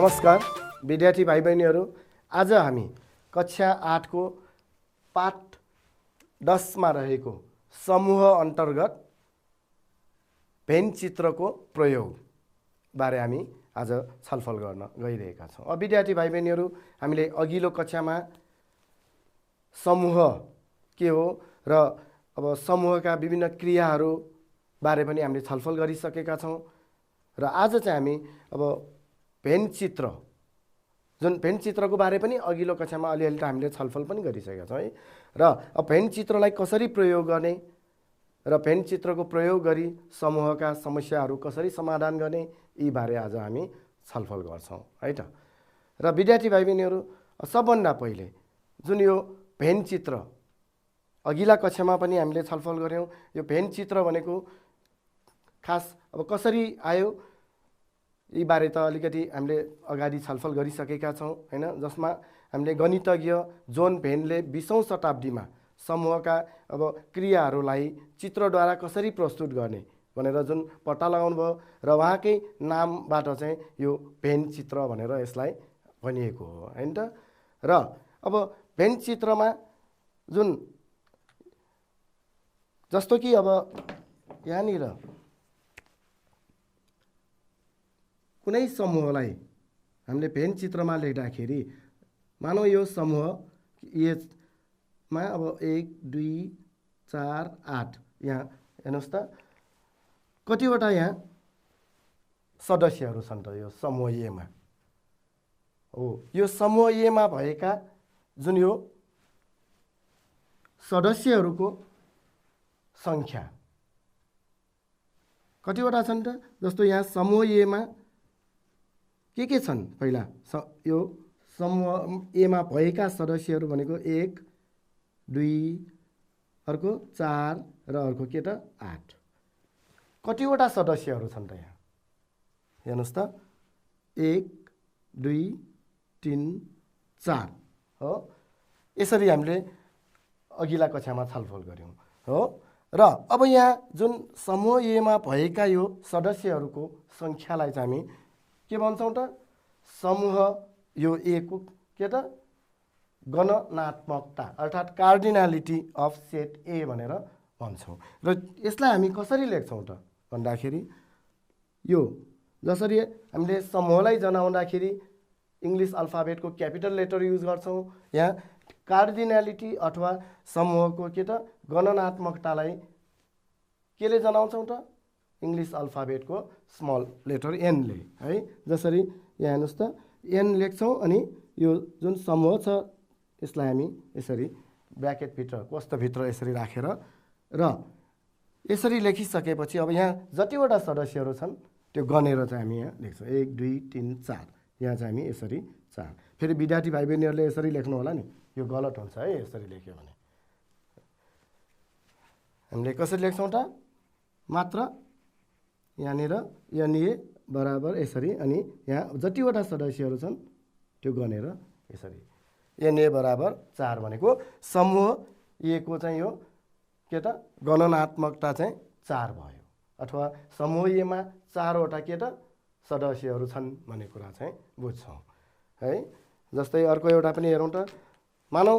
नमस्कार विद्यार्थी भाइ बहिनीहरू, आज हामी कक्षा 8 को पाठ 10 मा रहेको समूह अन्तर्गत भेन चित्रको प्रयोग बारे हामी आज छलफल गर्न गइरहेका छौं। अब विद्यार्थी भाइ बहिनीहरू, हामीले अघिल्लो कक्षामा समूह के हो र अब समूहका विभिन्न क्रियाहरू बारे पनि हामीले छलफल गरिसकेका छौं र आज चाहिँ हामी अब भेन चित्र, जुन भेन चित्रको बारे पनि अघिल्लो कक्षामा अलिअलि त हामीले छलफल पनि गरिसकेका छौं है। र अब भेन चित्रलाई कसरी प्रयोग गर्ने र भेन चित्रको प्रयोग गरी समूहका समस्याहरू कसरी समाधान गर्ने, यी बारे आज हामी छलफल गर्छौं है त। र विद्यार्थी भाइ बहिनीहरू, सबभन्दा पहिले जुन यो भेन चित्र अघिल्ला कक्षामा पनि हामीले छलफल गर्यौं, यो भेन चित्र भनेको खास अब कसरी आयो यी बारे त अलिकति हामीले अगाडि छलफल गरिसकेका छौं हैन, जसमा हामीले गणितज्ञ जोन भेनले 20औं शताब्दीमा समूहका अब क्रियाहरूलाई चित्रद्वारा कसरी प्रस्तुत गर्ने भनेर जुन पत्ता लगाउनु भयो र उहाँकै नामबाट चाहिँ यो भेन चित्र भनेर यसलाई भनिएको हो हैन त। र अब भेन चित्रमा जुन जस्तो कि अब यहाँनिर कुनै समूहलाई हामीले भेन चित्रमा लेख्दाखेरि मानौ यो समूह एमा अब 1 2 4 8 यहाँ हेर्नुस् त कतिवटा यहाँ सदस्यहरू छन् त यो समूह एमा हो। यो समूह एमा भएका जुन यो सदस्यहरूको संख्या कतिवटा छन् त, जस्तो यहाँ समूह एमा के छन्, पहिला यो समूह एमा भएका सदस्यहरू भनेको 1 2 अर्को 4 र अर्को के त 8। कतिवटा सदस्यहरू छन् त यहाँ हेर्नुस् त 1 2 3 4 हो। यसरी हामीले अघिल्ला कक्षामा छलफल गर्यौं हो। र अब यहाँ जुन समूह एमा भएका यो सदस्यहरूको संख्यालाई चाहिँ हामी के भन्छौं त, समूह यो ए को के त गणनात्मकता अर्थात् कार्डिनालिटी अफ सेट ए भनेर भन्छौं। र यसलाई हामी कसरी लेख्छौं त भन्दाखेरि यो जसरी हामीले समूहलाई जनाउँदाखेरि इंग्लिश अल्फाबेटको क्यापिटल लेटर युज गर्छौं, यहाँ कार्डिनालिटी अथवा समूहको के त गणनात्मकतालाई केले जनाउँछौं त, इंग्लिश अल्फाबेटको स्मल लेटर एन ले है। जसरी यहाँ हेर्नुस् त एन लेख्छौं अनि यो जुन समूह छ यसलाई हामी यसरी ब्र्याकेट भित्र कोष्ठ भित्र यसरी राखेर र यसरी लेखिसकेपछि अब यहाँ जतिवटा सदस्यहरू छन् त्यो गनेर चाहिँ हामी यहाँ लेख्छौं 1 2 3 4। यहाँ चाहिँ हामी यसरी 4। फेरि विद्यार्थी भाइ बहिनीहरूले यसरी लेख्नु होला नि, यो गलत हुन्छ है यसरी लेख्यो भने। हामीले कसरी लेख्छौं त, मात्र यहाँनिर एनए बराबर यसरी अनि यहाँ जतिवटा सदस्यहरू छन् त्यो गनेर यसरी एनए बराबर 4 भनेको समूह ए को चाहिँ यो के त गणनात्मकता चाहिँ 4 भयो, अथवा समूह एमा 4 वटा के त सदस्यहरू छन् भन्ने कुरा चाहिँ बुझ्छौं है। जस्तै अर्को एउटा पनि हेरौं त, मानौ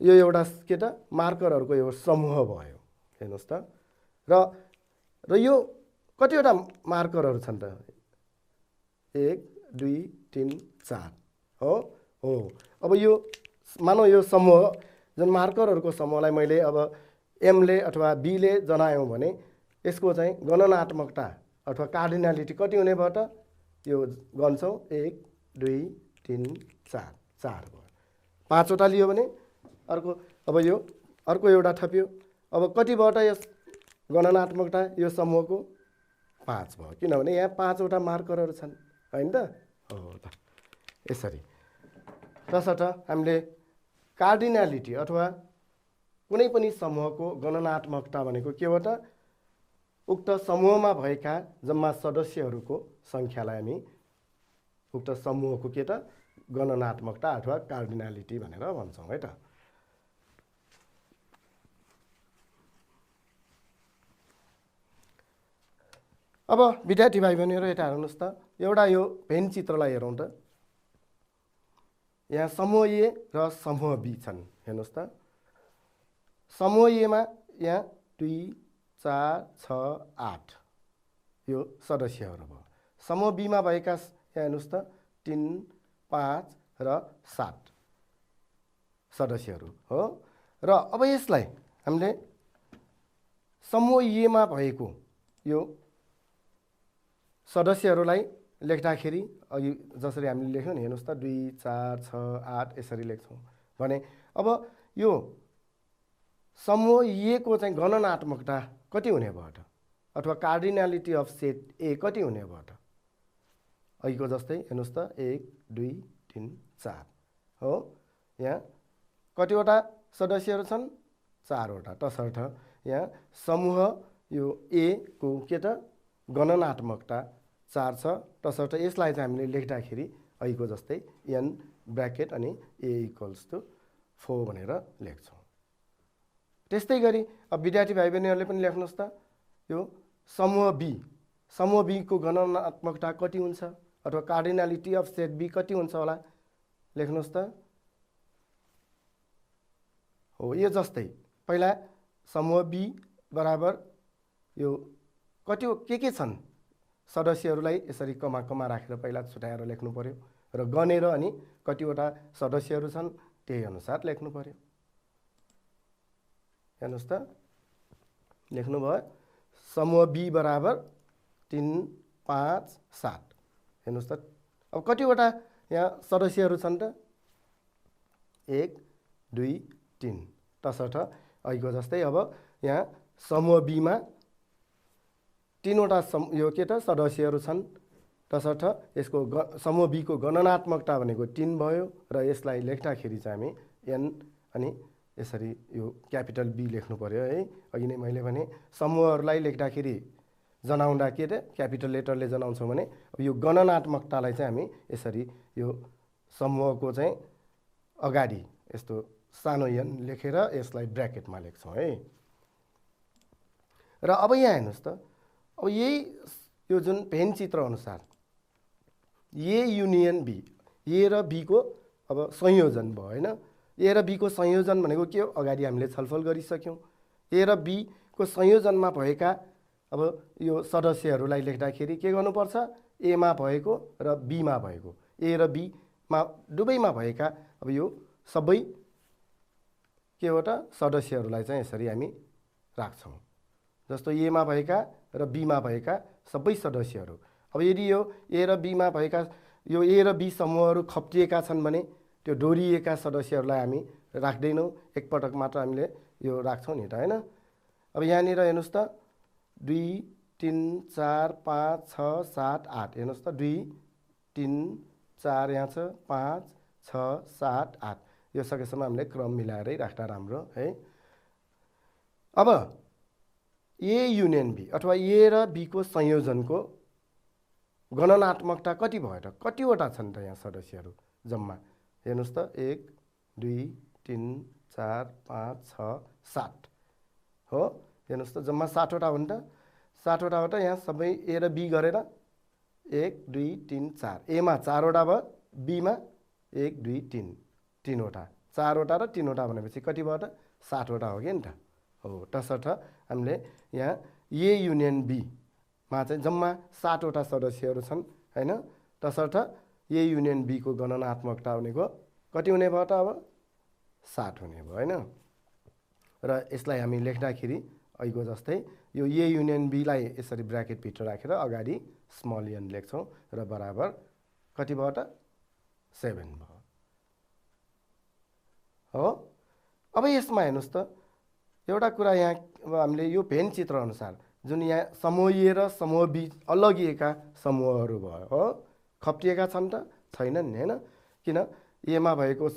यो एउटा के त मार्करहरूको यो समूह भयो हेर्नुस् त। र यो कतिवटा मार्करहरू छन् त 1 2 3 4 हो। अब यो मानौ यो समूह जुन मार्करहरूको समूहलाई मैले अब एम ले अथवा बी ले जनायौं भने यसको चाहिँ गणनात्मकता अथवा कार्डिनालिटी कति हुने भयो त, यो गन्छौं 1 2 3 4 4 भयो। 5 वटा लियो भने अर्को अब यो अर्को एउटा थपियो, अब कति भयो त यस गणनात्मकता यो समूहको 5 भयो, किनभने यहाँ 5 वटा मार्करहरू छन् हैन त हो त। यसरी तसर्थ हामीले कार्डिनालिटी अथवा कुनै पनि समूहको गणनात्मकता भनेको के हो त, उक्त समूहमा भएका जम्मा सदस्यहरूको संख्यालाई हामी उक्त समूहको के त गणनात्मकता अथवा कार्डिनालिटी भनेर भन्छौं है त। अब विद्यार्थी भाइ बहिनीहरू यता हेर्नुस् त, एउटा यो भेन चित्रलाई हेरौँ त। यहाँ समूह ए र समूह बी छन्। हेर्नुहोस् त, समूह एमा यहाँ 2, 4, 6, 8 यो सदस्यहरू भयो। समूह बीमा भएका यहाँ हेर्नुहोस् त 3, 5 र 7 सदस्यहरू हो। र अब यसलाई हामीले समूह एमा भएको यो सदस्यहरूलाई लेख्दाखेरि अघि जसरी हामीले लेख्यौँ नि, हेर्नुहोस् त 2, 4, 6, 8 यसरी लेख्छौँ भने अब यो समूह ए को चाहिँ गणनात्मकता कति हुने भयो त, अथवा कार्डिनालिटी अफ सेट ए कति हुने भयो त। अघिको जस्तै हेर्नुहोस् त 1, 2, 3, 4 हो। यहाँ कतिवटा सदस्यहरू छन्? 4 वटा। तसर्थ यहाँ समूह यो ए को के त गणनात्मकता 4 छ। तसर्थ यसलाई चाहिँ हामीले लेख्दाखेरि अघिको जस्तै n ब्र्याकेट अनि a = 4 भनेर लेख्छौँ। त्यस्तै गरी अब विद्यार्थी भाइ बहिनीहरूले पनि लेख्नुहोस् त, यो समूह बी को गणनात्मकता कति हुन्छ अथवा कार्डिनालिटी अफ सेट बी कति हुन्छ होला, लेख्नुहोस् त। हो, यो जस्तै पहिला समूह बी बराबर यो कति के छन् सदस्यहरूलाई यसरी कमा राखेर पहिला छुट्याएर लेख्नु पर्यो र गनेर अनि कतिवटा सदस्यहरू छन् त्यही अनुसार लेख्नु पर्यो। हेर्नुहोस् त, लेख्नुभयो समूह बी बराबर 3, 5, 7। हेर्नुहोस् त, अब कतिवटा यहाँ सदस्यहरू छन् त? 1, 2, 3। तसर्थ अघिको जस्तै अब यहाँ समूह बीमा 3 वटा यो के त सदस्यहरू छन्। तसर्थ यसको समूह बी को गणनात्मकता भनेको 3 भयो र यसलाई लेख्दाखेरि चाहिँ हामी n अनि यसरी यो क्यापिटल बी लेख्नु पर्यो है। अघि नै मैले भने समूहहरूलाई लेख्दाखेरि जनाउँदा के त क्यापिटल लेटरले जनाउँछौँ भने यो गणनात्मकतालाई चाहिँ हामी यसरी यो समूहको चाहिँ अगाडि यस्तो सानो n लेखेर यसलाई ब्र्याकेटमा लेख्छौँ है। र अब यहाँ हेर्नुहोस् त, अब यही यो जुन भेन चित्र अनुसार ए युनियन बी, ए र बी को अब संयोजन भयो होइन। ए र बी को संयोजन भनेको के हो, अगाडि हामीले छलफल गरिसक्यौँ। ए र बी को संयोजनमा भएका अब यो सदस्यहरूलाई लेख्दाखेरि के गर्नुपर्छ, एमा भएको र बीमा भएको, ए र बीमा दुवैमा भएका अब यो सबै के हो त सदस्यहरूलाई चाहिँ यसरी हामी राख्छौँ। जस्तो एमा भएका र बीमा भएका सबै सदस्यहरू। अब यदि यो ए र बीमा भएका यो ए र बी समूहहरू खप्टिएका छन् भने त्यो डोरिएका सदस्यहरूलाई हामी राख्दैनौँ, एकपटक मात्र हामीले यो राख्छौँ नि त होइन। अब यहाँनिर हेर्नुहोस् त 2, 3, 4, 5, 6, 7, 8। हेर्नुहोस् त 2, 3, 4 यहाँ छ, 5, 6, 7, 8 यो सकेसम्म हामीले क्रम मिलाएरै राख्दा राम्रो है। अब ए युनियन बी अथवा ए र बी को संयोजनको गणनात्मकता कति भयो त, कतिवटा छन् त यहाँ सदस्यहरू जम्मा? हेर्नुहोस् त 1, 2, 3, 4, 5, 6, 7 हो। हेर्नुहोस् त जम्मा 7 वटा हो नि त। 7 वटा हो त यहाँ सबै ए र बी गरेर 1, 2, 3, 4। एमा 4 वटा भयो, बीमा 1, 2, 3 3 वटा। 4 वटा र 3 वटा भनेपछि कति भयो त 7 वटा हो कि नि त हो। तसर्थ हामीले यहाँ ए युनियन बीमा चाहिँ जम्मा 7 वटा सदस्यहरू छन् होइन। तसर्थ ए युनियन बी को गणनात्मकता भनेको कति हुने भयो त अब 7 हुने भयो होइन। र यसलाई हामी लेख्दाखेरि अघिको जस्तै यो ए युनियन बीलाई यसरी ब्र्याकेटभित्र राखेर अगाडि स्मल n लेख्छौँ र बराबर कति भयो त 7 भयो हो। अब यसमा हेर्नुहोस् त एउटा कुरा यहाँ अब हामीले यो भेन चित्र अनुसार जुन यहाँ समूह ए र समूह बी अलगिएका समूहहरू भयो हो, खप्टिएका छन् त छैनन् नि होइन। किन एमा भएको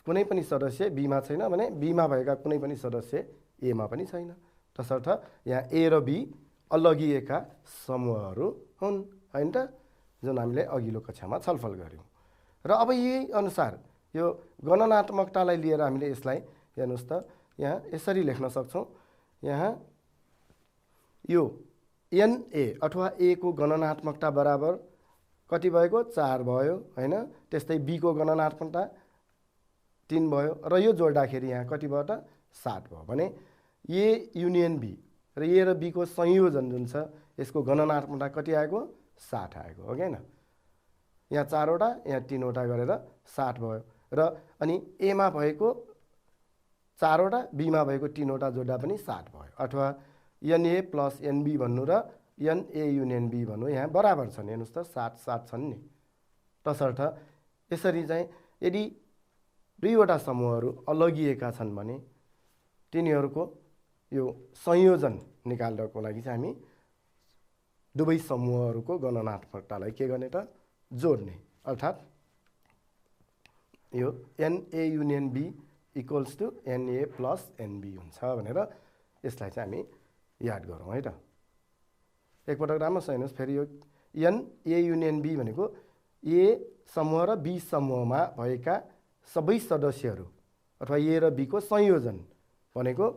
कुनै पनि सदस्य बीमा छैन भने बीमा भएका कुनै पनि सदस्य एमा पनि छैन। तसर्थ यहाँ ए र बी अलगिएका समूहहरू हुन् होइन त, जुन हामीले अघिल्लो कक्षामा छलफल गऱ्यौँ। र अब यही अनुसार यो गणनात्मकतालाई लिएर हामीले यसलाई हेर्नुहोस् त यहाँ यसरी लेख्न सक्छौँ। यहाँ यो एनए अथवा ए को गणनात्मकता बराबर कति भएको 4 भयो हैन। त्यस्तै बी को गणनात्मकता 3 भयो र यो जोड्दाखेरि यहाँ कति भयो त 7 भयो भने ए युनियन बी र ए र बी को संयोजन जुन छ यसको गणनात्मकता कति आएको 60 आएको हो हैन। यहाँ 4 वटा यहाँ 3 वटा गरेर 60 भयो र अनि ए मा भएको 4 वटा बी मा भएको 3 वटा जोड्दा पनि 60 भयो अथवा एनए प्लस एनबी भन्नु र एनए युनियन बी भन्नु यहाँ बराबर छन्। हेर्नुस् त 7 7 छन् नि। तसर्थ यसरी चाहिँ यदि दुईवटा समूहहरू अलगिएका छन् भने तिनीहरूको यो संयोजन निकाल्नको लागि चाहिँ हामी दुवै समूहहरूको गणनात्मकतालाई के गर्ने त जोड्ने। अर्थात् यो n A union B equals to n A plus n B हुन्छ भनेर यसलाई चाहिँ हामी याद गरौँ है त। एकपटक राम्रोसँग हेर्नुहोस् फेरि यो एनए युनियन बी भनेको ए समूह र बी समूहमा भएका सबै सदस्यहरू अथवा ए र बी को संयोजन भनेको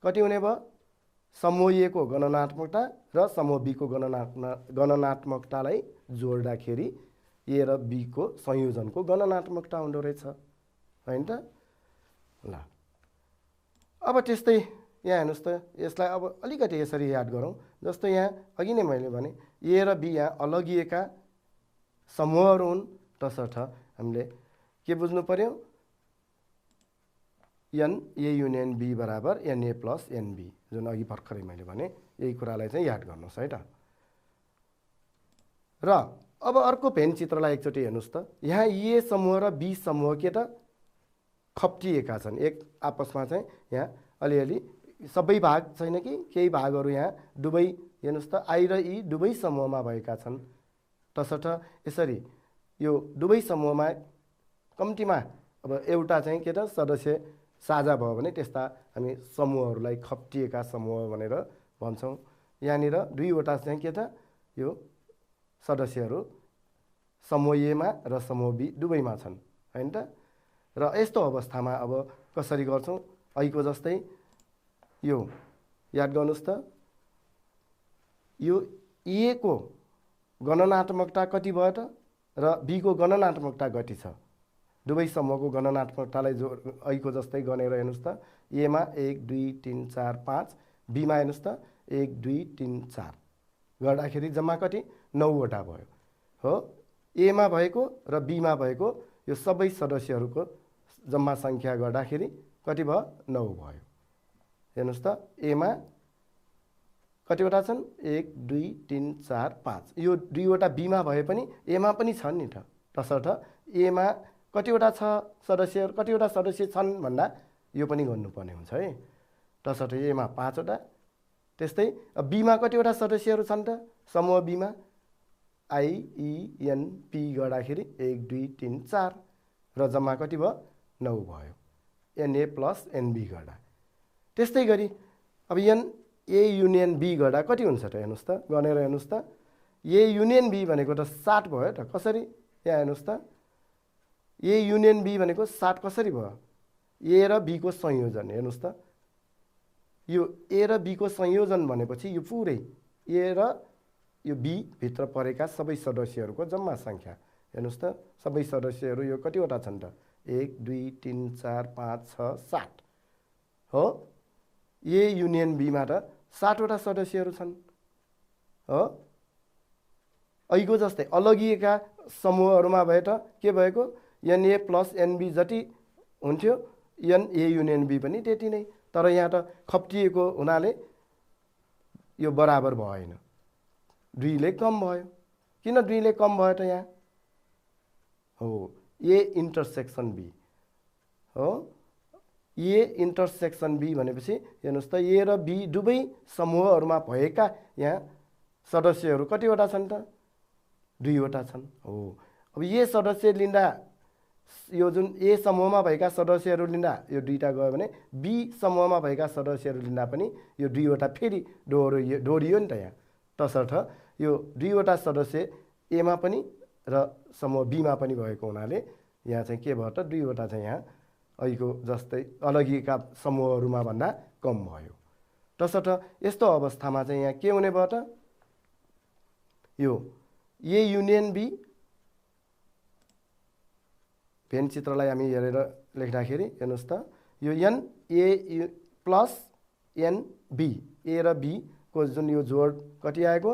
कति हुने भयो समूह ए को गणनात्मकता र समूह बी को गणनात्मकतालाई जोड्दाखेरि ए र बी को संयोजनको गणनात्मकता हुँदो रहेछ हैन त। ल अब त्यस्तै यहाँ हेर्नुस् त यसलाई अब अलिकति यसरी याद गरौँ। जस्तो यहाँ अघि नै मैले भने ए र बी यहाँ अलगिएका समूहहरू हुन्। तसर्थ हामीले के बुझ्नु पर्यो एन ए युनियन बी बराबर एनए प्लस एनबी जुन अघि भर्खरै मैले भने यही कुरालाई चाहिँ याद गर्नुहोस् है त। र अब अर्को भेन चित्रलाई एकचोटि हेर्नुहोस् त। यहाँ ए समूह र बी समूह के त खप्टिएका छन् एक आपसमा चाहिँ यहाँ अलिअलि सबै भाग छैन कि केही भागहरू यहाँ दुवै हेर्नुहोस् त आई र ई दुवै समूहमा भएका छन्। तसर्थ यसरी यो दुवै समूहमा कम्तीमा अब एउटा चाहिँ के त सदस्य साझा भयो भने त्यस्ता हामी समूहहरूलाई खप्टिएका समूह भनेर भन्छौँ। यहाँनिर दुईवटा चाहिँ के त यो सदस्यहरू समूह एमा र समूह बी दुवैमा छन् हैन त। र यस्तो अवस्थामा अब कसरी गर्छौँ अहिलेको जस्तै यो याद गर्नुहोस् त यो ए को गणनात्मकता कति भयो त र बी को गणनात्मकता कति छ दुवै समूहको गणनात्मकतालाई जो अहिलेको जस्तै गनेर हेर्नुहोस् त ए मा 1 2 3 4 5 बी मा हेर्नुहोस् त 1 2 3 4 गर्दाखेरि जम्मा कति 9 वटा भयो हो। ए मा भएको र बी मा भएको यो सबै सदस्यहरूको जम्मा सङ्ख्या गर्दाखेरि कति भयो 9 भयो। हेर्नुहोस् त ए मा कतिवटा छन् 1 2 3 4 5 यो दुईवटा बी मा भए पनि ए मा पनि छन् नि त। तसर्थ ए मा कतिवटा छ सदस्यहरू कतिवटा सदस्य छन् भन्दा यो पनि गर्नुपर्ने हुन्छ है। तसर्थ ए मा 5 वटा। त्यस्तै बी मा कतिवटा सदस्यहरू छन् त समूह बी मा आई ई एन पी गर्दाखेरि 1 2 3 4 र जम्मा कति भयो 9 भयो एनए प्लस एनबी गर्दा। त्यस्तै गरी अब एन ए युनियन बी गर्दा कति हुन्छ त हेर्नुहोस् त गनेर हेर्नुहोस् त ए युनियन बी भनेको त 60 भयो त कसरी यहाँ हेर्नुहोस् त ए युनियन बी भनेको 60 कसरी भयो ए र बी को संयोजन हेर्नुहोस् त यो ए र बी को संयोजन भनेपछि यो पुरै ए र यो बी भित्र परेका सबै सदस्यहरूको जम्मा सङ्ख्या हेर्नुहोस् त सबै सदस्यहरू यो कतिवटा छन् त 1 2 3 4 5 6 7 हो। ए युनियन बी मा त 60 वटा सदस्यहरू छन् हो। अहिलेको जस्तै अलगिएका समूहहरूमा भए त के भएको एनए प्लस एनबी जति हुन्थ्यो एनए युनियन बी पनि त्यति नै। तर यहाँ त खप्टिएको हुनाले यो बराबर भएन 2 ले कम भयो। किन 2 ले कम भयो त यहाँ हो ए इन्टरसेक्सन बी हो। ए इन्टरसेक्सन बी भनेपछि हेर्नुहोस् त ए र बी दुवै समूहहरूमा भएका यहाँ सदस्यहरू कतिवटा छन् त 2 वटा छन् हो। अब ए सदस्य लिँदा यो जुन ए समूहमा भएका सदस्यहरू लिँदा यो 2टा गयो भने बी समूहमा भएका सदस्यहरू लिँदा पनि यो 2 वटा फेरि दोहोरियो नि त यहाँ। तसर्थ यो 2 वटा सदस्य ए मा पनि र समूह बी मा पनि भएको हुनाले यहाँ चाहिँ के भयो त 2 वटा चाहिँ यहाँ अहिलेको जस्तै अलगिएका समूहहरूमा भन्दा कम भयो। तसर्थ यस्तो अवस्थामा चाहिँ यहाँ के हुने भयो त यो ए युनियन बी भेन चित्रलाई हामी हेरेर लेख्दाखेरि हेर्नुहोस् त यो एन ए प्लस एन बी ए र बी को जुन यो जोड कति आएको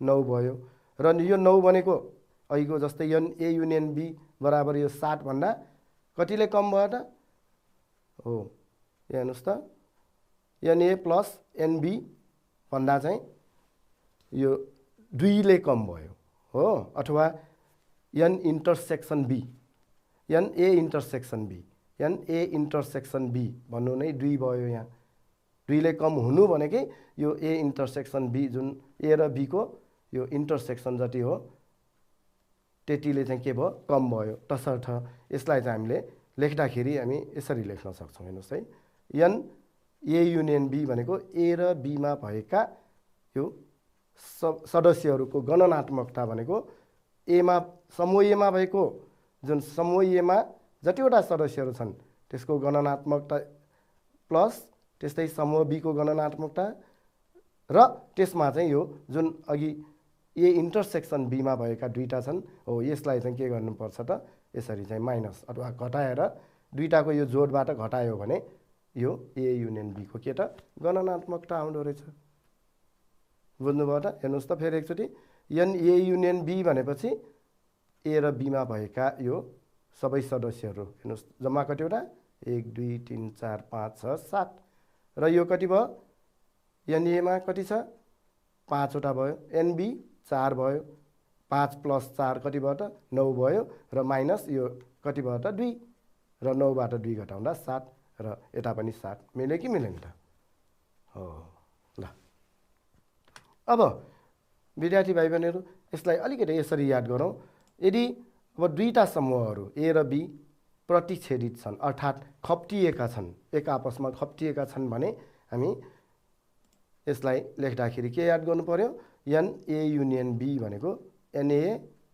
9 भयो र यो 9 भनेको अहिलेको जस्तै एन ए युनियन बी बराबर यो 7 भन्दा कतिले कम भयो त हो हेर्नुहोस् त एन ए प्लस एन बी भन्दा चाहिँ यो 2 ले कम भयो हो अथवा n intersection B n A intersection B n A intersection B भन्नु नै 2 भयो यहाँ 2 ले कम हुनु भनेकै यो ए इन्टरसेक्सन बी जुन ए र बी को यो इन्टरसेक्सन जति हो त्यतिले चाहिँ के भयो कम भयो तसर्थ यसलाई चाहिँ हामीले लेख्दाखेरि हामी यसरी लेख्न सक्छौँ हेर्नुहोस् है एन ए युनियन बी भनेको ए र बीमा भएका यो सदस्यहरूको गणनात्मकता भनेको एमा समूह एमा भएको जुन समूह एमा जतिवटा सदस्यहरू छन् त्यसको गणनात्मकता प्लस त्यस्तै समूह बी को गणनात्मकता र त्यसमा चाहिँ यो जुन अघि ए इन्टरसेक्सन बीमा भएका दुईटा छन् हो यसलाई चाहिँ के गर्नुपर्छ त यसरी चाहिँ माइनस अथवा घटाएर दुईटाको यो जोडबाट घटायो भने यो ए युनियन बी को के त गणनात्मकता आउँदो रहेछ बुझ्नुभयो त हेर्नुहोस् त फेरि एकचोटि एन ए युनियन बी भनेपछि ए र बीमा भएका यो सबै सदस्यहरू हेर्नुहोस् जम्मा कतिवटा 1 2 3 4 5 6 7 र यो कति भयो एनएमा कति छ 5 वटा भयो एनबी 4 भयो 5 + 4 कति भयो त 9 भयो र माइनस यो कति भयो त 2 र 9 बाट 2 घटाउँदा 7 र यता पनि 7 मिल्यो कि मिलेन त हो ल अब विद्यार्थी भाइ बहिनीहरू यसलाई अलिकति यसरी याद गरौँ यदि अब दुईटा समूहहरू ए र बी प्रतिच्छेदित छन् अर्थात् खप्टिएका छन् एक आपसमा खप्टिएका छन् भने हामी यसलाई लेख्दाखेरि के याद गर्नु पर्यो एन ए युनियन बी भनेको एनए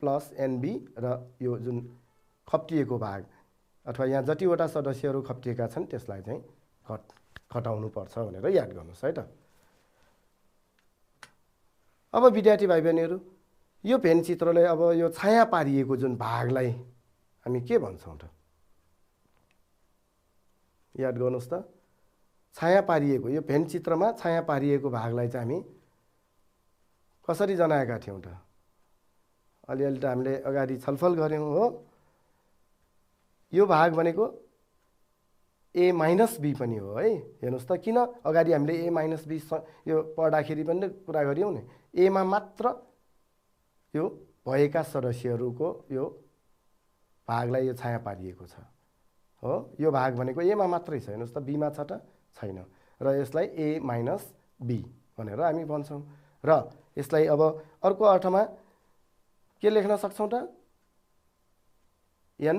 प्लस एनबी र यो जुन खप्टिएको भाग अथवा यहाँ जतिवटा सदस्यहरू खप्टिएका छन् त्यसलाई चाहिँ घटाउनु पर्छ भनेर याद गर्नुहोस् है त अब विद्यार्थी भाइ बहिनीहरू यो भेन चित्रले अब यो छाया पारिएको जुन भागलाई हामी के भन्छौँ त याद गर्नुहोस् त छाया पारिएको यो भेन चित्रमा छाया पारिएको भागलाई चाहिँ हामी कसरी जनाएका थियौँ त अलिअलि त हामीले अगाडि छलफल गऱ्यौँ हो यो भाग भनेको ए माइनस बी पनि हो है हेर्नुहोस् त किन अगाडि हामीले ए माइनस बी यो पढ्दाखेरि पनि कुरा गऱ्यौँ नि एमा मात्र यो भएका सदस्यहरूको यो भागलाई यो छाया पारिएको छ हो यो भाग भनेको एमा मात्रै छ हेर्नुहोस् त बीमा छ त छैन र यसलाई ए माइनस बी भनेर हामी भन्छौँ र यसलाई अब अर्को अर्थमा के लेख्न सक्छौँ त एन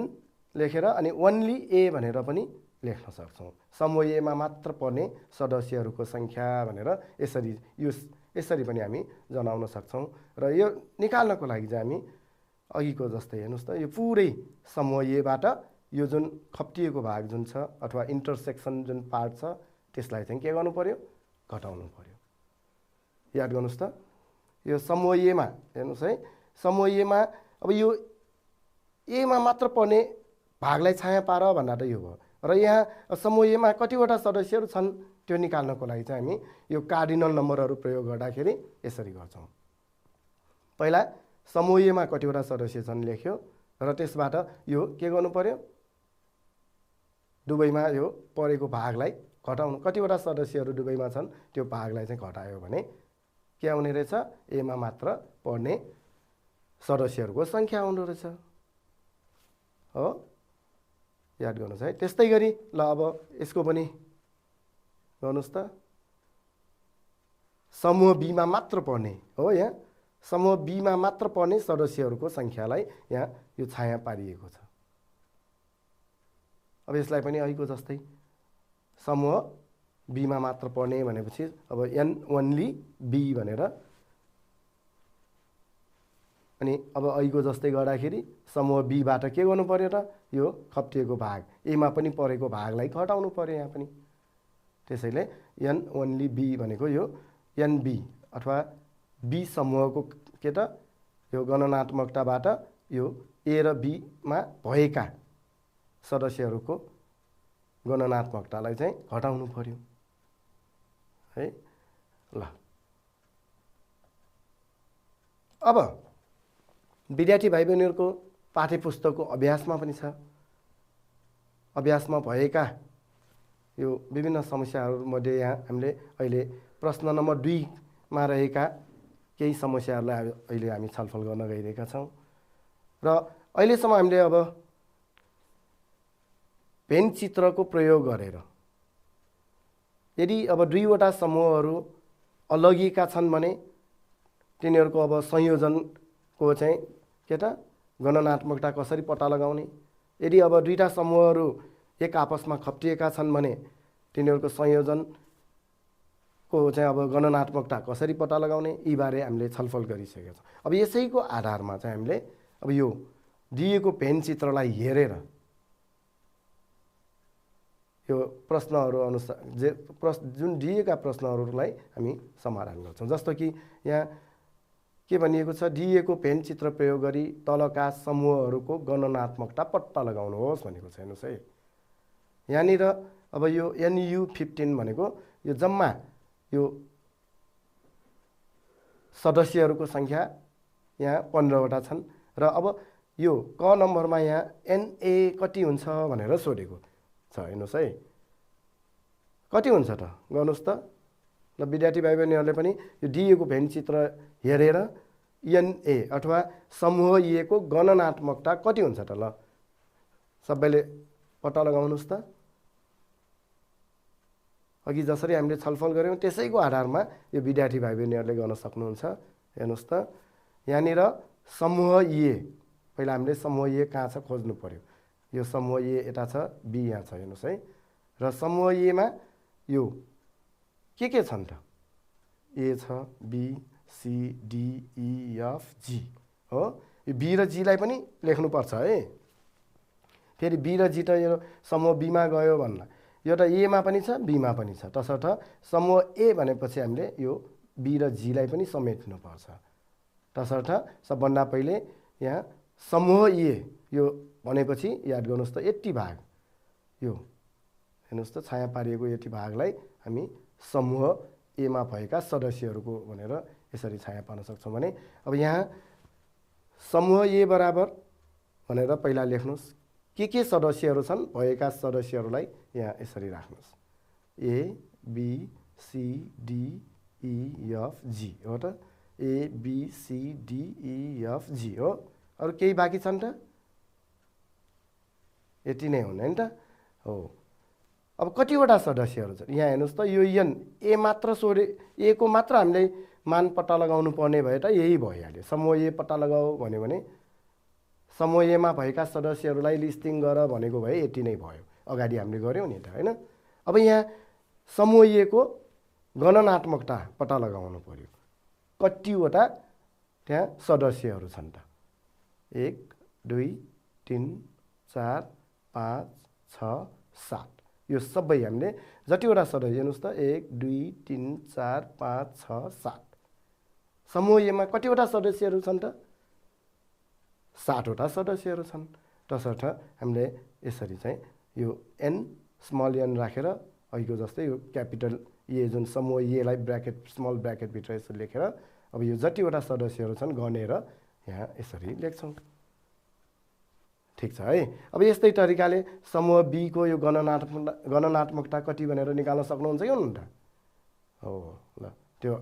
लेखेर अनि ओन्ली ए भनेर पनि लेख्न सक्छौँ समूह एमा मात्र पर्ने सदस्यहरूको सङ्ख्या भनेर यसरी पनि हामी जनाउन सक्छौँ र यो निकाल्नको लागि चाहिँ हामी अघिको जस्तै हेर्नुहोस् त यो पुरै समूह एबाट यो जुन खप्टिएको भाग जुन छ अथवा इन्टरसेक्सन जुन पार्ट छ त्यसलाई चाहिँ के गर्नु पर्यो घटाउनु पर्यो याद गर्नुहोस् त यो समूह एमा हेर्नुहोस् है समूह एमा अब यो एमा मात्र पर्ने भागलाई छाया पार भन्दा त यो भयो र यहाँ समूह एमा कतिवटा सदस्यहरू छन् त्यो निकाल्नको लागि चाहिँ हामी यो कार्डिनल नम्बरहरू प्रयोग गर्दाखेरि यसरी गर्छौँ पहिला समूह एमा कतिवटा सदस्य छन् लेख्यो र त्यसबाट यो के गर्नु पर्यो दुवैमा यो परेको भागलाई घटाउनु कतिवटा सदस्यहरू दुवैमा छन् त्यो भागलाई चाहिँ घटायो भने के आउने रहेछ एमा मात्र पर्ने सदस्यहरूको सङ्ख्या आउँदो रहेछ हो याद गर्नुहोस् है त्यस्तै गरी ल अब यसको पनि गर्नुहोस् त समूह बीमा मात्र पर्ने हो यहाँ समूह बीमा मात्र पर्ने सदस्यहरूको सङ्ख्यालाई यहाँ यो छाया पारिएको छ अब यसलाई पनि अहिलेको जस्तै समूह बीमा मात्र पर्ने भनेपछि अब एन ओन्ली बी भनेर अनि अब अहिलेको जस्तै गर्दाखेरि समूह बीबाट के गर्नु पर्यो त यो खप्टिएको भाग एमा पनि परेको भागलाई घटाउनु पर्यो यहाँ पनि त्यसैले एन ओन्ली बी भनेको यो एनबी अथवा बी समूहको के त यो गणनात्मकताबाट यो ए र बी मा भएका सदस्यहरूको गणनात्मकतालाई चाहिँ घटाउनु पर्यो है। ल अब विद्यार्थी भाइ बहिनीहरूको पाठ्यपुस्तकको अभ्यासमा पनि छ। अभ्यासमा भएका यो विभिन्न समस्याहरूमध्ये यहाँ हामीले अहिले प्रश्न नम्बर 2 मा रहेका केही समस्याहरूलाई अहिले हामी छलफल गर्न गइरहेका छौँ र अहिलेसम्म हामीले अब भेन चित्रको प्रयोग गरेर यदि अब 2 वटा समूहहरू अलगिएका छन् भने तिनीहरूको अब संयोजनको चाहिँ के त गणनात्मकता कसरी पत्ता लगाउने, यदि अब 2टा समूहहरू एक आपसमा खप्टिएका छन् भने तिनीहरूको संयोजनको चाहिँ अब गणनात्मकता कसरी पत्ता लगाउने, यी बारे हामीले छलफल गरिसकेका छौँ। अब यसैको आधारमा चाहिँ हामीले अब यो दिएको भेन चित्रलाई हेरेर यो प्रश्नहरू अनुसार जुन दिएका प्रश्नहरूलाई हामी समाधान गर्छौँ। जस्तो कि यहाँ के भनिएको छ, दिएको भेन चित्र प्रयोग गरी तलका समूहहरूको गणनात्मकता पत्ता लगाउनुहोस् भनेको छ। हेर्नुहोस् है, यहाँनिर अब यो NU15 भनेको यो जम्मा यो सदस्यहरूको सङ्ख्या यहाँ 15 वटा छन् र अब यो क नम्बरमा यहाँ NA कति हुन्छ भनेर सोधेको छ। हेर्नुहोस् है, कति हुन्छ त गर्नुहोस् त। ल विद्यार्थी भाइ बहिनीहरूले पनि यो दिएको भेन चित्र हेरेर NA अथवा समूह ए को गणनात्मकता कति हुन्छ त, ल सबैले पत्ता लगाउनुहोस् त। अघि जसरी हामीले छलफल गऱ्यौँ त्यसैको आधारमा यो विद्यार्थी भाइ बहिनीहरूले गर्न सक्नुहुन्छ। हेर्नुहोस् त, यहाँनिर समूह ए, पहिला हामीले समूह ए कहाँ छ खोज्नु पर्यो। यो समूह ए यता छ, बी यहाँ छ। हेर्नुहोस् है, र समूह ए मा यो के छन् त, ए छ, B C D E F G हो। यो बी र जी लाई पनि लेख्नुपर्छ है। फेरि बी र जी त यो समूह बी मा गयो भन्ला, यो त ए मा पनि छ, बी मा पनि छ, तसर्थ समूह ए भनेपछि हामीले यो बी र जी लाई पनि समेट्नुपर्छ। तसर्थ सबभन्दा पहिले यहाँ समूह ए यो भनेपछि याद गर्नुहोस् त यति भाग, यो हेर्नुहोस् त छाया पारिएको यति भागलाई हामी समूह ए मा भएका सदस्यहरूको भनेर यसरी छाया पार्न सक्छौँ भने अब यहाँ समूह ए बराबर भनेर पहिला लेख्नुहोस् के सदस्यहरू छन्, भएका सदस्यहरूलाई यहाँ यसरी राख्नुहोस्, A B C D E F G हो त, A B C D E F G हो। अरू केही बाँकी छन् त, यति नै हुन् हैन त हो। अब कतिवटा सदस्यहरू छन् यहाँ हेर्नुहोस् त, यो एन ए मात्र सोधे, ए को मात्र हामीले मान पत्ता लगाउनु पर्ने भए त यही भइहाल्यो। समूह ए पत्ता लगाऊ भन्यो भने समूह एमा भएका सदस्यहरूलाई लिस्टिङ गर भनेको भए यति नै भयो, अगाडि हामीले गऱ्यौँ नि त हैन। अब यहाँ समूह ए को गणनात्मकता पत्ता लगाउनु पर्यो, कतिवटा त्यहाँ सदस्यहरू छन् त, 1 2 3 4 5 6 7 यो सबै हामीले जतिवटा सदस्य हेर्नुहोस् त 1 2 3 4 5 6 7 समूह एमा कतिवटा सदस्यहरू छन् त, 7 वटा सदस्यहरू छन्। तसर्थ हामीले यसरी चाहिँ यो एन स्मल एन राखेर अघिको जस्तै यो क्यापिटल ए जुन समूह ए लाई ब्र्याकेट स्मल ब्र्याकेट भित्र यसरी लेखेर अब यो जतिवटा सदस्यहरू छन् गनेर यहाँ यसरी लेख्छौँ। ठिक छ है। अब यस्तै तरिकाले समूह बी को यो गणनात्मकता कति भनेर निकाल्न सक्नुहुन्छ कि हुन्न त, हो ल त्यो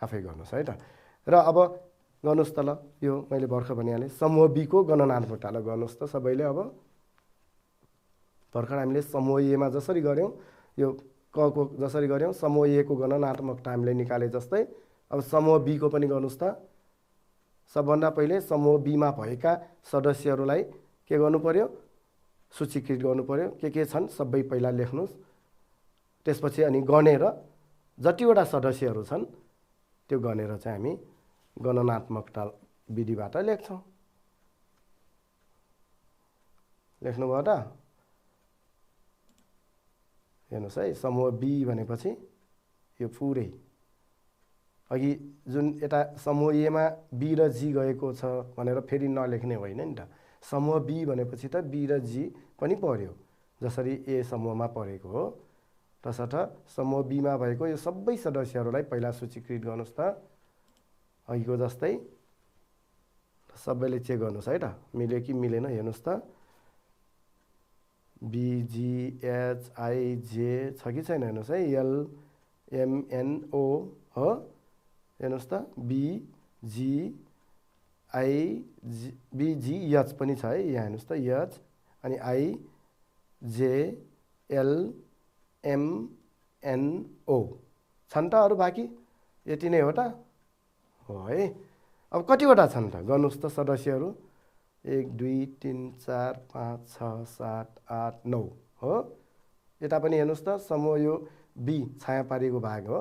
आफै गर्नुहोस् है त। र अब गर्नुहोस् त, ल यो मैले भर्खर भनिहालेँ समूह बी को गणनात्मकतालाई गर्नुहोस् त सबैले। अब भर्खर हामीले समूह ए मा जसरी गऱ्यौँ, यो क को जसरी गऱ्यौँ, समूह ए को गणनात्मकता हामीले निकाले जस्तै अब समूह बी को पनि गर्नुहोस् त। सबभन्दा पहिले समूह बी मा भएका सदस्यहरूलाई के गर्नु पर्यो, सूचीकृत गर्नु पर्यो, के छन् सबै पहिला लेख्नुहोस्। त्यसपछि अनि गनेर जतिवटा सदस्यहरू छन् त्यो गनेर चाहिँ हामी गणनात्मकता विधिबाट लेख्छौँ। लेख्नुभयो त, हेर्नुहोस् है, समूह बी भनेपछि यो पुरै अघि जुन यता समूह एमा बी र जी गएको छ भनेर फेरि नलेख्ने होइन नि त। समूह बी भनेपछि त बी र जी पनि पर्यो, जसरी ए समूहमा परेको हो। तसर्थ समूह बीमा भएको यो सबै सदस्यहरूलाई पहिला सूचीकृत गर्नुहोस् त, अघिको जस्तै। सबैले चेक गर्नुहोस् है त, मिल्यो कि मिलेन हेर्नुहोस् त। बिजिएचआइजे छ कि छैन हेर्नुहोस् है, एलएमएनओ हो, हेर्नुहोस् त। बिजिएच पनि छ है, यहाँ हेर्नुहोस् त, एच अनि आइजेएलएमएनओ छन् त। अरू बाँकी यति नै हो त हो है। अब कतिवटा छन् त गर्नुहोस् त सदस्यहरू, 1 2 3 4 5 6 7 8 9 हो। यता पनि हेर्नुहोस् त, समूह यो बी छाया पारिएको भाग हो,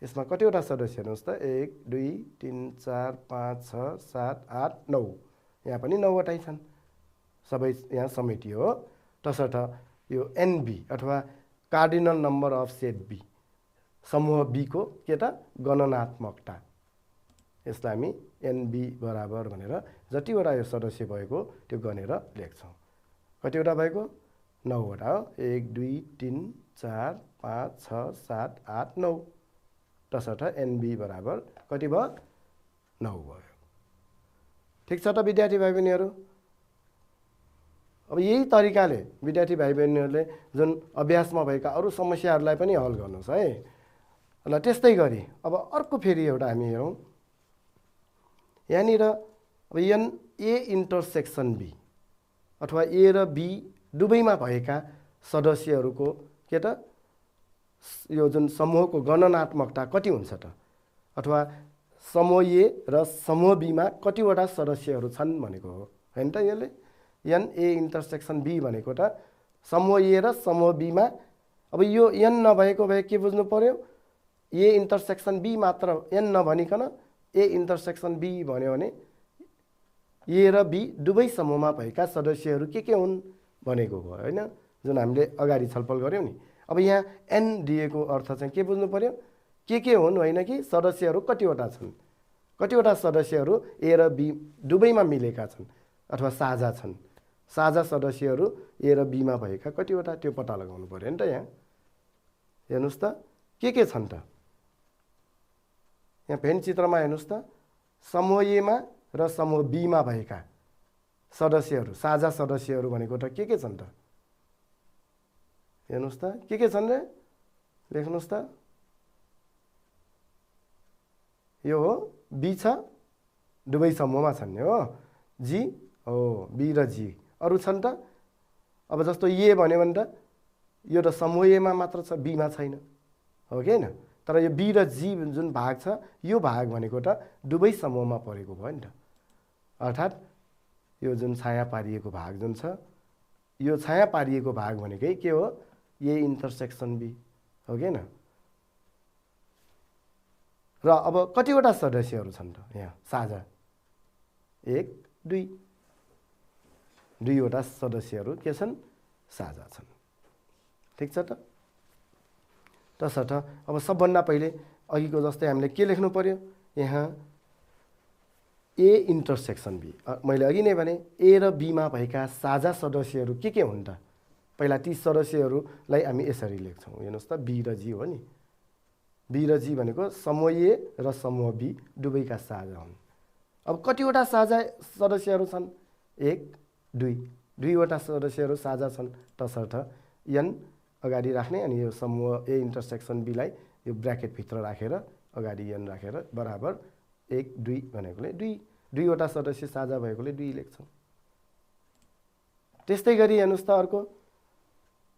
यसमा कतिवटा सदस्य हेर्नुहोस् त, 1 2 3 4 5 6 7 8 9, यहाँ पनि 9 वटै छन्, सबै यहाँ समेटियो हो। तसर्थ यो एनबी अथवा cardinal number of set B, समूह बी को के त गणनात्मकता, यसलाई हामी एनबी बराबर भनेर जतिवटा यो सदस्य भएको त्यो गनेर लेख्छौँ। कतिवटा भएको 9 वटा हो, 1 2 3 4 5 6 7 8 9। तसर्थ एनबी बराबर कति भयो 9 भयो। ठिक छ त विद्यार्थी भाइ बहिनीहरू। अब यही तरिकाले विद्यार्थी भाइ बहिनीहरूले जुन अभ्यासमा भएका अरू समस्याहरूलाई पनि हल गर्नुहोस् है। ल त्यस्तै गरी अब अर्को फेरि एउटा हामी हेरौँ। यहाँनिर अब एन ए इन्टरसेक्सन बी अथवा ए र बी दुवैमा भएका सदस्यहरूको के त यो जुन समूहको गणनात्मकता कति हुन्छ त, अथवा समूह ए र समूह बीमा कतिवटा सदस्यहरू छन् भनेको हो हैन त। यसले एन ए इन्टरसेक्सन बी भनेको त समूह ए र समूह बीमा, अब यो एन नभएको भए के बुझ्नु पर्यो, ए इन्टरसेक्सन बी मात्र एन नभनिकन ए इन्टरसेक्सन बी भन्यो भने ए र बी दुवै समूहमा भएका सदस्यहरू के हुन् भनेको भयो हैन, जुन हामीले अगाडि छलफल गऱ्यौँ नि। अब यहाँ एन दिएको अर्थ चाहिँ के बुझ्नु पर्यो, के हुन् होइन कि सदस्यहरू कतिवटा छन्, कतिवटा सदस्यहरू ए र बी दुवैमा मिलेका छन् अथवा साझा छन्। साझा सदस्यहरू ए र बीमा भएका कतिवटा त्यो पत्ता लगाउनु पर्यो नि त। यहाँ हेर्नुहोस् त के छन् त, यहाँ भेन चित्रमा हेर्नुहोस् त, समूह एमा र समूह बीमा भएका सदस्यहरू, साझा सदस्यहरू भनेको त के छन् त, हेर्नुहोस् त के छन् रे, लेख्नुहोस् त। यो हो बी छ, दुवै समूहमा छन् हो, जी हो, बी र जी अरू छन् त। अब जस्तो ए भन्यो भने त यो त समूह एमा मात्र छ, बीमा छैन हो कि हैन। तर यो बी र जी जुन भाग छ यो भाग भनेको त दुवै समूहमा परेको भयो नि त। अर्थात् यो जुन छाया पारिएको भाग जुन छ, यो छाया पारिएको भाग भनेकै के हो, ए इन्टरसेक्सन बी हो कि हैन। र अब कतिवटा सदस्यहरू छन् त यहाँ साझा, 1 2 दुईवटा सदस्यहरू के छन्, साझा छन्। ठिक छ त। तसर्थ अब सबभन्दा पहिले अघिको जस्तै हामीले के लेख्नु पर्यो, यहाँ ए इन्टरसेक्सन बी, मैले अघि नै भने ए र बीमा भएका साझा सदस्यहरू के हुन् त। पहिला ती सदस्यहरूलाई हामी यसरी लेख्छौँ, हेर्नुहोस् त, बी र जी हो नि। बी र जी भनेको समूह ए र समूह बी दुवैका साझा हुन्। अब कतिवटा साझा सदस्यहरू छन्, 1 2 दुईवटा सदस्यहरू साझा छन्। तसर्थ एन अगाडि राख्ने अनि यो समूह ए इन्टरसेक्सन बीलाई यो ब्र्याकेटभित्र राखेर अगाडि एन राखेर बराबर 1 2 भनेकोले दुईवटा सदस्य साझा भएकोले 2 लेख्छौँ। त्यस्तै गरी हेर्नुहोस् त अर्को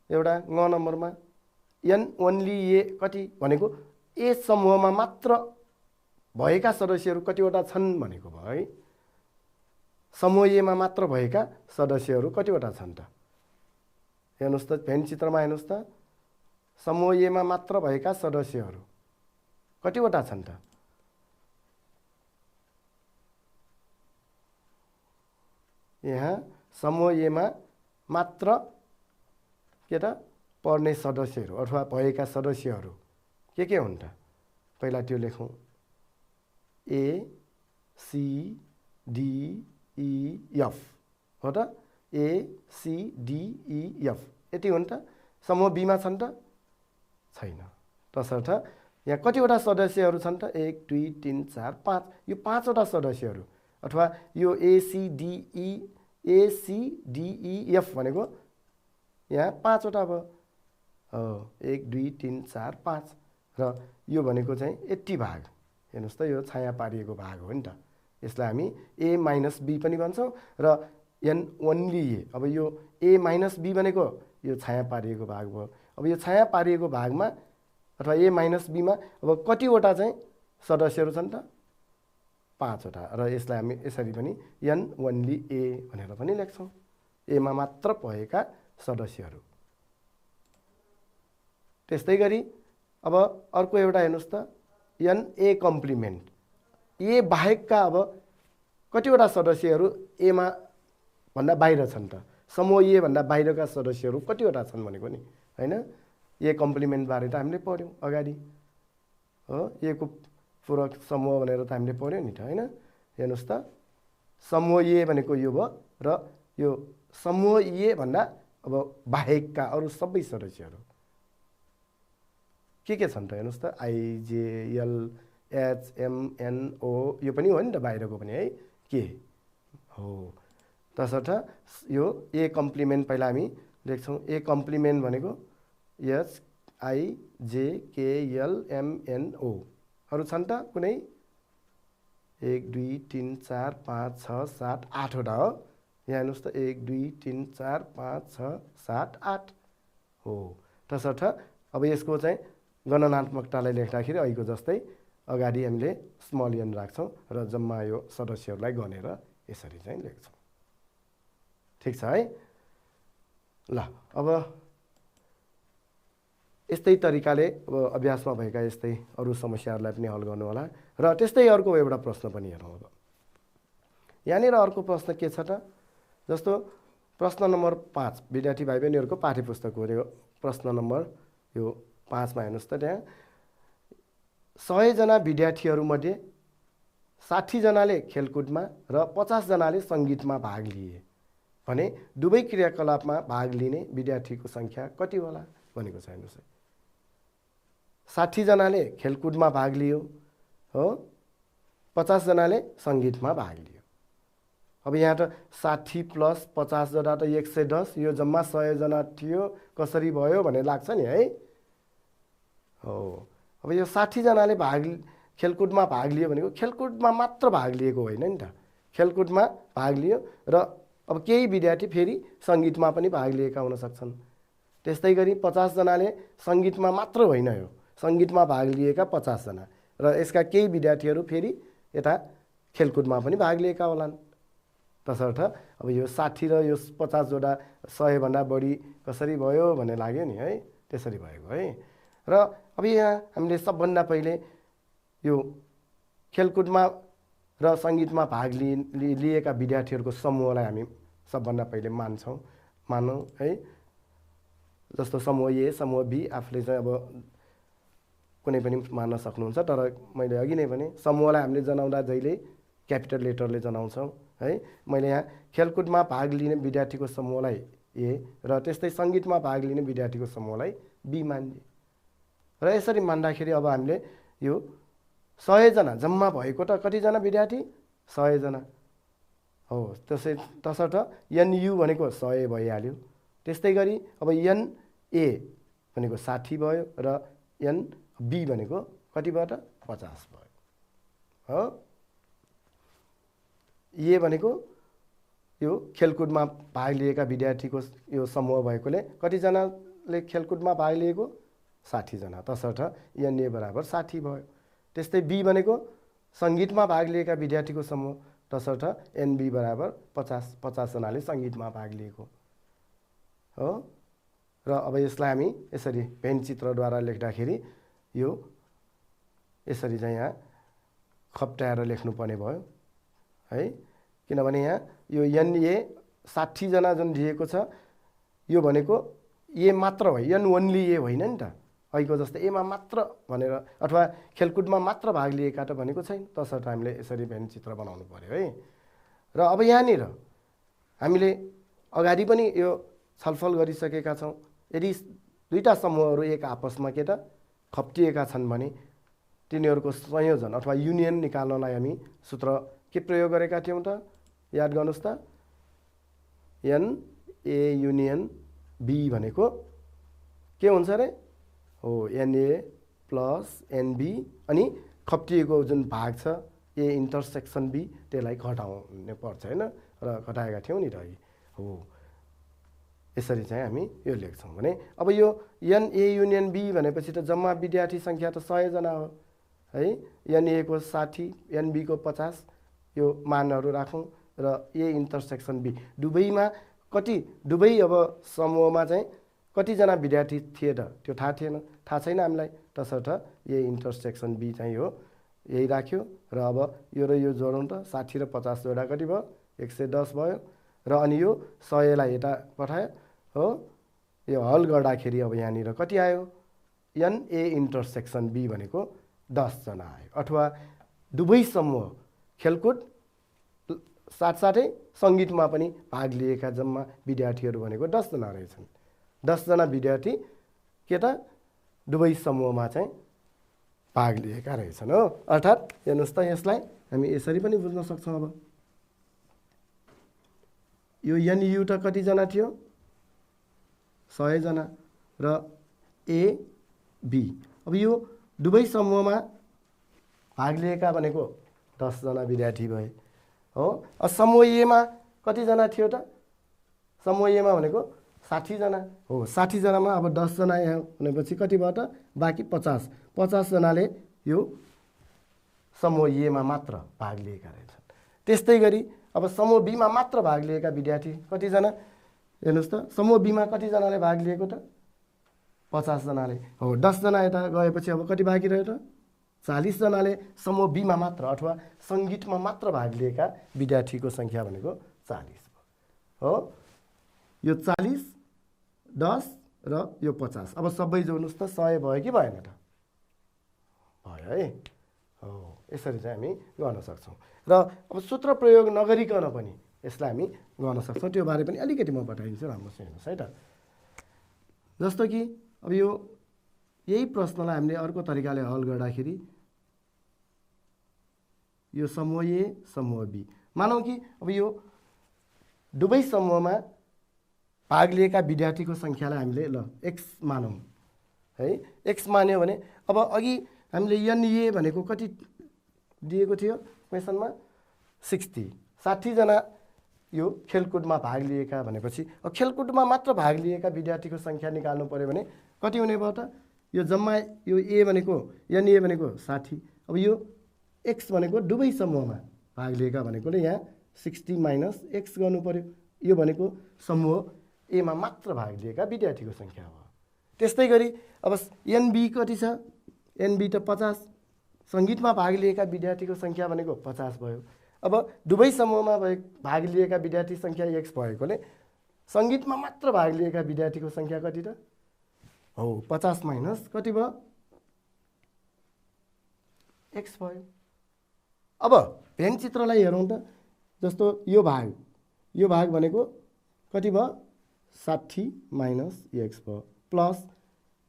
एउटा ग नम्बरमा एन ओन्ली ए कति भनेको ए समूहमा मात्र भएका सदस्यहरू कतिवटा छन् भनेको भयो है। समूह एमा मात्र भएका सदस्यहरू कतिवटा छन् त, हेर्नुहोस् त भेन चित्रमा हेर्नुहोस् त, समूह एमा मात्र भएका सदस्यहरू कतिवटा छन् त, यहाँ समूह एमा मात्र के त पर्ने सदस्यहरू अथवा भएका सदस्यहरू के हुन् त, पहिला त्यो लेखौँ। ए सी डी ई एफ हो त ए सी डी ई एफ यति हो नि त समूह बीमा छन् त छैन तसर्थ यहाँ कतिवटा सदस्यहरू छन् त 1 2 3 4 5 यो 5वटा सदस्यहरू अथवा यो एसीडीई भनेको यहाँ 5वटा अब 1 2 3 4 5 र यो भनेको चाहिँ 80 भाग हेर्नुहोस् त यो छाया पारिएको भाग हो नि त यसलाई हामी ए माइनस बी पनि भन्छौँ र एन ओन्ली ए अब यो ए माइनस बी भनेको यो छाया पारिएको भाग भयो अब यो छाया पारिएको भागमा अथवा ए माइनस बीमा अब कतिवटा चाहिँ सदस्यहरू छन् त 5वटा र यसलाई हामी यसरी पनि एन ओन्ली ए भनेर पनि लेख्छौँ एमा मात्र भएका सदस्यहरू त्यस्तै गरी अब अर्को एउटा हेर्नुहोस् त एन ए कम्प्लिमेन्ट ए बाहेकका अब कतिवटा सदस्यहरू एमा भन्दा बाहिर छन् त समूह ए भन्दा बाहिरका सदस्यहरू कतिवटा छन् भनेको नि हैन ए कम्प्लिमेन्ट बारे त हामीले पढ्यौँ अगाडि हो ए को पूरक समूह भनेर त हामीले पढ्यौँ नि त हैन हेर्नुहोस् त समूह ए भनेको यो भयो र यो समूह ए भन्दा अब बाहेकका अरू सबै सदस्यहरू के छन् त हेर्नुहोस् त आइजेएल एचएमएनओ यो पनि हो नि त बाहिरको पनि है के हो तसर्थ यो ए कम्प्लिमेन्ट पहिला हामी लेख्छौँ ए कम्प्लिमेन्ट भनेको एचआइजेकेएलएमएनओ अरू छन् त कुनै 1 2 3 4 5 6 7 8वटा हो यहाँ हेर्नुहोस् त 1 2 3 4 5 6 7 8 हो तसर्थ अब यसको चाहिँ गणनात्मकतालाई लेख्दाखेरि अहिलेको जस्तै अगाडि हामीले स्मल एन राख्छौँ र जम्मा यो सदस्यहरूलाई गनेर यसरी चाहिँ लेख्छौँ ठिक छ है ल अब यस्तै तरिकाले अब अभ्यासमा भएका यस्तै अरू समस्याहरूलाई पनि हल गर्नु होला र त्यस्तै अर्को एउटा प्रश्न पनि हेरौँ अब यहाँनिर अर्को प्रश्न के छ त जस्तो प्रश्न नम्बर 5 विद्यार्थी भाइ बहिनीहरूको पाठ्यपुस्तक हो प्रश्न नम्बर यो 5 मा हेर्नुहोस् त त्यहाँ 100 जना विद्यार्थीहरूमध्ये 60 जनाले खेलकुदमा र 50 जनाले सङ्गीतमा भाग लिए भने दुवै क्रियाकलापमा भाग लिने विद्यार्थीको सङ्ख्या कति होला भनेको छ हेर्नुहोस् 60 जनाले खेलकुदमा भाग लियो हो 50 जनाले सङ्गीतमा भाग लियो अब यहाँ त 60 प्लस 50 जना त 110 यो जम्मा 100 जना थियो कसरी भयो भन्ने लाग्छ नि है हो अब यो 60 जनाले खेलकुदमा भाग लियो भनेको खेलकुदमा मात्र भाग लिएको होइन नि त खेलकुदमा भाग लियो र अब केही विद्यार्थी फेरि सङ्गीतमा पनि भाग लिएका हुन सक्छन् त्यस्तै गरी 50 जनाले सङ्गीतमा मात्र होइन यो सङ्गीतमा भाग लिएका 50 जना र यसका केही विद्यार्थीहरू फेरि यता खेलकुदमा पनि भाग लिएका होलान् तसर्थ अब यो 60 र यो 50 जोडा 100 भन्दा बढी कसरी भयो भन्ने लाग्यो नि है त्यसरी भएको है र अब यहाँ हामीले सबभन्दा पहिले यो खेलकुदमा र सङ्गीतमा भाग लिएका विद्यार्थीहरूको समूहलाई हामी सबभन्दा पहिले मानौँ है जस्तो समूह ए समूह बी आफूले चाहिँ अब कुनै पनि मान्न सक्नुहुन्छ तर मैले अघि नै भने समूहलाई हामीले जनाउँदा जहिले क्यापिटल लेटरले जनाउँछौँ है मैले यहाँ खेलकुदमा भाग लिने विद्यार्थीको समूहलाई ए र त्यस्तै सङ्गीतमा भाग लिने विद्यार्थीको समूहलाई बी मानिदिए र यसरी मान्दाखेरि अब हामीले यो 100 जना जम्मा भएको त कतिजना विद्यार्थी 100 जना हो तसर्थ एनयु भनेको 100 भइहाल्यो त्यस्तै गरी अब एन ए भनेको 60 भयो र एन बी भनेको कतिबाट 50 भयो हो ए भनेको यो खेलकुदमा भाग लिएका विद्यार्थीको यो समूह भएकोले कतिजनाले खेलकुदमा भाग लिएको 60 जना तसर्थ एन ए बराबर 60 भयो त्यस्तै बी भनेको सङ्गीतमा भाग लिएका विद्यार्थीको समूह तसर्थ एनबी बराबर 50 जनाले सङ्गीतमा भाग लिएको हो र अब यसलाई हामी यसरी भेन चित्रद्वारा लेख्दाखेरि यो यसरी चाहिँ यहाँ खप्टाएर लेख्नुपर्ने भयो है किनभने यहाँ यो एनए 60 जना जुन दिएको छ यो भनेको ए मात्र हो एन ओन्ली ए होइन नि त अहिलेको जस्तो एमा मात्र भनेर अथवा खेलकुदमा मात्र भाग लिएका त भनेको छैन, तसर्थ हामीले यसरी भेन चित्र बनाउनु पर्यो है। र अब यहाँनिर हामीले अगाडि पनि यो छलफल गरिसकेका छौँ, यदि दुईटा समूहहरू एक आपसमा के त खप्टिएका छन् भने तिनीहरूको संयोजन अथवा युनियन निकाल्नलाई हामी सूत्र के प्रयोग गरेका थियौँ त, याद गर्नुहोस् त, एन ए युनियन बी भनेको के हुन्छ अरे, हो एनए प्लस एनबी अनि खप्टिएको जुन भाग छ ए इन्टरसेक्सन बी त्यसलाई घटाउनु पर्छ होइन, र घटाएका थियौँ नि त हो। यसरी चाहिँ हामी यो लेख्छौँ भने अब यो एनए युनियन बी भनेपछि त जम्मा विद्यार्थी सङ्ख्या त 100 जना हो है। एनए को 60, एनबी को 50 यो मानहरू राखौँ र ए इन्टरसेक्सन बी दुवैमा कति, दुवै अब समूहमा चाहिँ कतिजना विद्यार्थी थिए त त्यो थाहा थिएन, थाहा छैन हामीलाई, तसर्थ ए इन्टरसेक्सन बी चाहिँ हो यही राख्यो। र अब यो र यो जोडौँ त 60 र 50 जोडा कति भयो, 110 भयो। र अनि यो 100 लाई यता पठायो हो, यो हल गर्दाखेरि अब यहाँनिर कति आयो, एन ए इन्टरसेक्सन बी भनेको 10 जना आयो। अथवा दुवै समूह खेलकुद साथसाथै सङ्गीतमा पनि भाग लिएका जम्मा विद्यार्थीहरू भनेको 10 जना रहेछन्। 10 जना विद्यार्थी के त दुवै समूहमा चाहिँ भाग लिएका रहेछन् हो। अर्थात् हेर्नुहोस् त, यसलाई हामी यसरी पनि बुझ्न सक्छौँ। अब यो एनयु त कतिजना थियो, 100 जना र ए बी, अब यो दुवै समूहमा भाग लिएका भनेको 10 जना विद्यार्थी भए हो। अब समूह एमा कतिजना थियो त, समूह एमा भनेको 60 जना हो। 60 जनामा अब 10 जना यहाँ भनेपछि कति भयो त, बाँकी 50 जनाले यो समूह एमा मात्र भाग लिएका रहेछन्। त्यस्तै गरी अब समूह बीमा मात्र भाग लिएका विद्यार्थी कतिजना, हेर्नुहोस् त, समूह बीमा कतिजनाले भाग लिएको त, 50 जनाले हो। 10 जना यता गएपछि अब कति बाँकी रह्यो त, 40 जनाले समूह बीमा मात्र अथवा सङ्गीतमा मात्र भाग लिएका विद्यार्थीको सङ्ख्या भनेको 40 हो। यो 40, 10 र यो 50, अब सबै जोड्नुहोस् त, 100 भयो कि भएन त, भयो है हो। यसरी चाहिँ हामी गर्न सक्छौँ। र अब सूत्र प्रयोग नगरिकन पनि यसलाई हामी गर्न सक्छौँ, त्यो बारे पनि अलिकति म बताइदिन्छु, राम्रोसँग हेर्नुहोस् है त। जस्तो कि अब यो यही प्रश्नलाई हामीले अर्को तरिकाले हल गर्दाखेरि यो समूह ए समूह बी मानौँ कि अब यो दुवै समूहमा भाग लिएका विद्यार्थीको सङ्ख्यालाई हामीले ल एक्स मानौँ है। एक्स मान्यो भने अब अघि हामीले एनए भनेको कति दिएको थियो क्वेसनमा, 60 जना यो खेलकुदमा भाग लिएका भनेपछि अब खेलकुदमा मात्र भाग लिएका विद्यार्थीको सङ्ख्या निकाल्नु पर्यो भने कति हुने भयो त, यो जम्मा यो ए भनेको एनए भनेको 60, अब यो एक्स भनेको दुवै समूहमा भाग लिएका भनेकोले यहाँ 60 माइनस एक्स गर्नु पर्यो। यो भनेको समूह एमा मात्र भाग लिएका विद्यार्थीको सङ्ख्या हो। त्यस्तै गरी अब एनबी कति छ, एनबी त 50, सङ्गीतमा भाग लिएका विद्यार्थीको सङ्ख्या भनेको 50 भयो। अब दुवै समूहमा भाग लिएका विद्यार्थी सङ्ख्या एक्स भएकोले सङ्गीतमा मात्र भाग लिएका विद्यार्थीको सङ्ख्या कति त हो, 50 माइनस कति भयो, एक्स भयो। अब भेन चित्रलाई हेरौँ त, जस्तो यो भाग भनेको कति भयो, 60 माइनस एक्स भयो, प्लस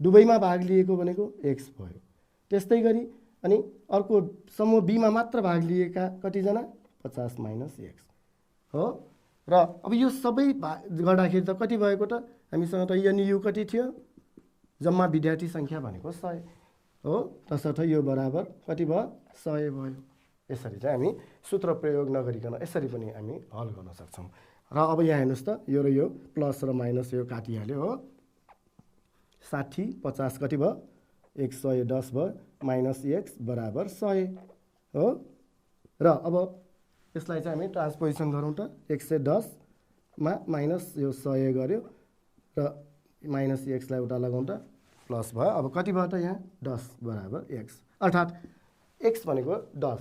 दुवैमा भाग लिएको भनेको एक्स भयो। त्यस्तै गरी अनि अर्को समूह बीमा मात्र भाग लिएका कतिजना, 50 माइनस एक्स हो। र अब यो सबै गर्दाखेरि त कति भएको त, हामीसँग त एनयु कति थियो, जम्मा विद्यार्थी सङ्ख्या भनेको 100 हो, तसर्थ यो बराबर कति भयो, 100 भयो। यसरी चाहिँ हामी सूत्र प्रयोग नगरिकन यसरी पनि हामी हल गर्न सक्छौँ। र अब यहाँ हेर्नुहोस् त, यो र यो प्लस र माइनस यो काटिहाल्यो हो, 60 50 कति भयो, 110 भयो, माइनस एक्स बराबर 100 हो। र अब यसलाई चाहिँ हामी ट्रान्सपोजिसन गरौँ त, 110 मा माइनस यो 100 गर्यो र माइनस एक्सलाई उता लगाउँ त प्लस भयो। अब कति भयो त यहाँ, 10 बराबर एक्स, अर्थात् एक्स भनेको 10,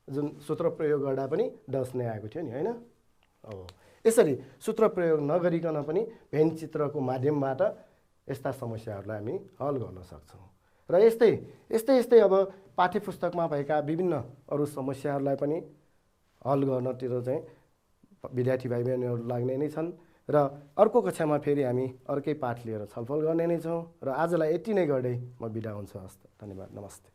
जुन सूत्र प्रयोग गर्दा पनि 10 नै आएको थियो नि होइन हो। यसरी सूत्र प्रयोग नगरिकन पनि भेन चित्रको माध्यमबाट यस्ता समस्याहरूलाई हामी हल गर्न सक्छौँ। र यस्तै अब पाठ्यपुस्तकमा भएका विभिन्न अरू समस्याहरूलाई पनि हल गर्नतिर चाहिँ विद्यार्थी भाइ बहिनीहरू लाग्ने नै छन्। र अर्को कक्षामा फेरि हामी अर्कै पाठ लिएर छलफल गर्ने नै छौँ। र आजलाई यति नै गर्दै म बिदा हुन्छु। हस्त, धन्यवाद, नमस्ते।